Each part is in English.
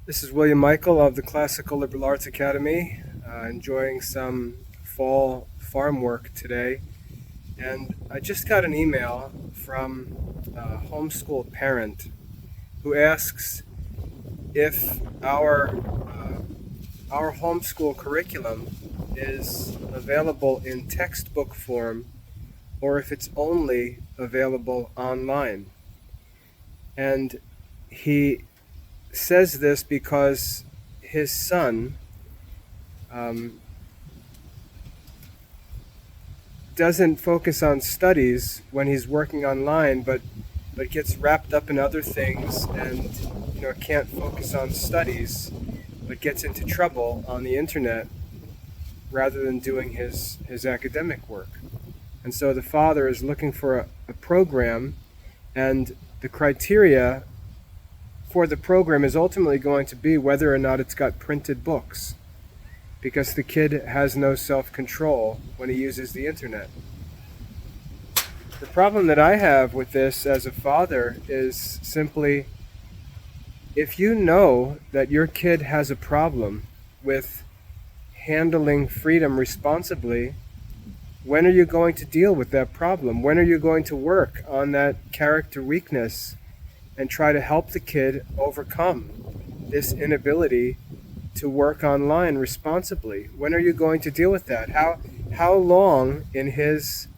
This is William Michael of the Classical Liberal Arts Academy, enjoying some fall farm work today. And I just got an email from a homeschool parent who asks if our homeschool curriculum is available in textbook form or if it's only available online. And he says this because his son um, doesn't focus on studies when he's working online, but gets wrapped up in other things, and can't focus on studies, but gets into trouble on the internet rather than doing his academic work. And so the father is looking for a program, and the criteria for the program is ultimately going to be whether or not it's got printed books, because the kid has no self-control when he uses the internet. The problem that I have with this as a father is simply, if you know that your kid has a problem with handling freedom responsibly, when are you going to deal with that problem? When are you going to work on that character weakness and try to help the kid overcome this inability to work online responsibly? When are you going to deal with that? How long in his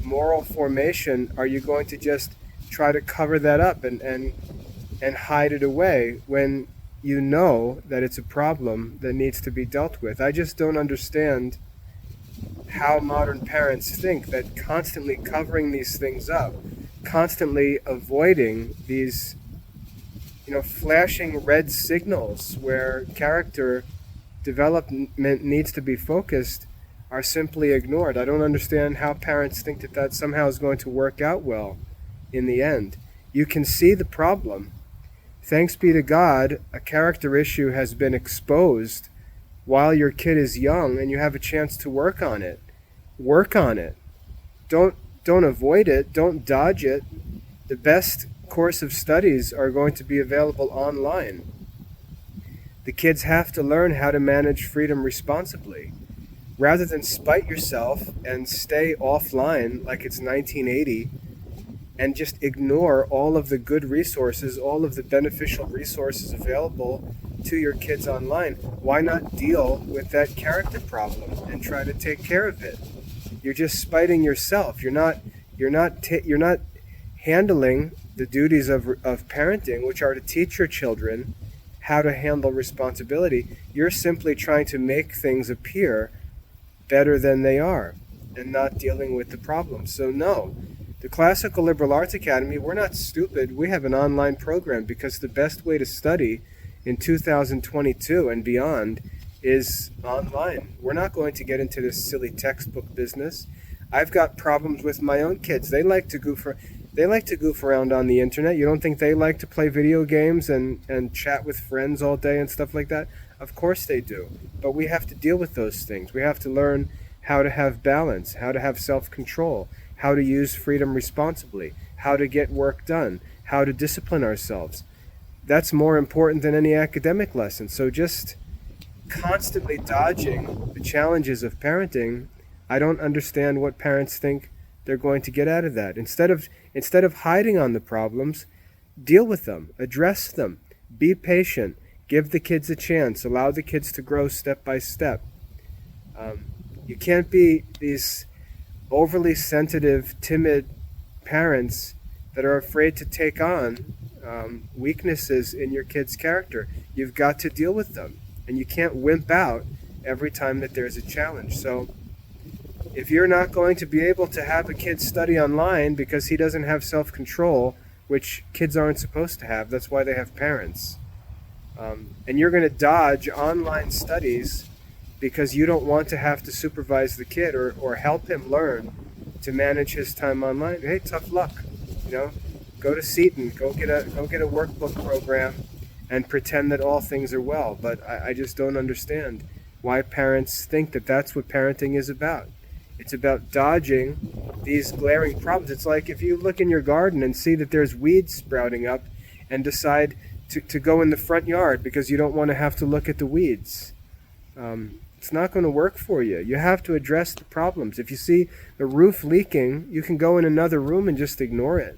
moral formation are you going to just try to cover that up and hide it away when you know that it's a problem that needs to be dealt with? I just don't understand how modern parents think that constantly covering these things up, constantly avoiding these flashing red signals where character development needs to be focused, are simply ignored. I don't understand how parents think that that somehow is going to work out well in the end. You can see the problem. Thanks be to God, a character issue has been exposed while your kid is young and you have a chance to work on it. Work on it. Don't avoid it. Don't dodge it. The best course of studies are going to be available online. The kids have to learn how to manage freedom responsibly. Rather than spite yourself and stay offline like it's 1980 and just ignore all of the good resources, all of the beneficial resources available to your kids online, why not deal with that character problem and try to take care of it? You're just spiting yourself. You're not handling the duties of parenting, which are to teach your children how to handle responsibility. You're simply trying to make things appear better than they are and not dealing with the problem. So no, the Classical Liberal Arts Academy, we're not stupid. We have an online program because the best way to study in 2022 and beyond is online. We're not going to get into this silly textbook business. I've got problems with my own kids. They like to goof around on the internet. You don't think they like to play video games and chat with friends all day and stuff like that? Of course they do. But we have to deal with those things. We have to learn how to have balance, how to have self-control, how to use freedom responsibly, how to get work done, how to discipline ourselves. That's more important than any academic lesson. So just constantly dodging the challenges of parenting, I don't understand what parents think they're going to get out of that. Instead of hiding on the problems, deal with them, address them, be patient, give the kids a chance, allow the kids to grow step by step. You can't be these overly sensitive, timid parents that are afraid to take on weaknesses in your kid's character. You've got to deal with them, and you can't wimp out every time that there's a challenge. So if you're not going to be able to have a kid study online because he doesn't have self-control, which kids aren't supposed to have, that's why they have parents, and you're going to dodge online studies because you don't want to have to supervise the kid or help him learn to manage his time online, hey, tough luck. Go to Seton, go get a workbook program and pretend that all things are well. But I just don't understand why parents think that that's what parenting is about. It's about dodging these glaring problems. It's like if you look in your garden and see that there's weeds sprouting up and decide to go in the front yard because you don't want to have to look at the weeds. It's not going to work for you. You have to address the problems. If you see the roof leaking, you can go in another room and just ignore it.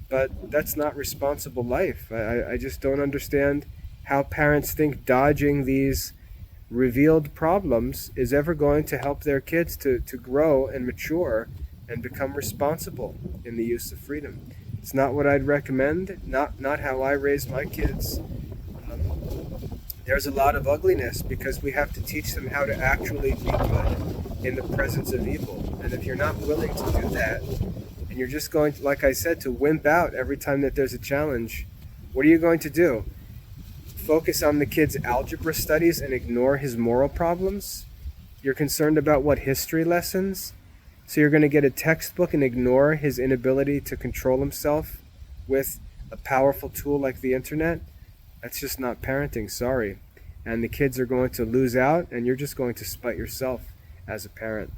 But that's not responsible life. I just don't understand how parents think dodging these revealed problems is ever going to help their kids to grow and mature and become responsible in the use of freedom. It's not what I'd recommend, not how I raise my kids. There's a lot of ugliness because we have to teach them how to actually be good in the presence of evil. And if you're not willing to do that, and you're just going to, like I said, to wimp out every time that there's a challenge, what are you going to do? Focus on the kid's algebra studies and ignore his moral problems? You're concerned about what, history lessons? So you're going to get a textbook and ignore his inability to control himself with a powerful tool like the internet? That's just not parenting, sorry. And the kids are going to lose out, and you're just going to spite yourself as a parent.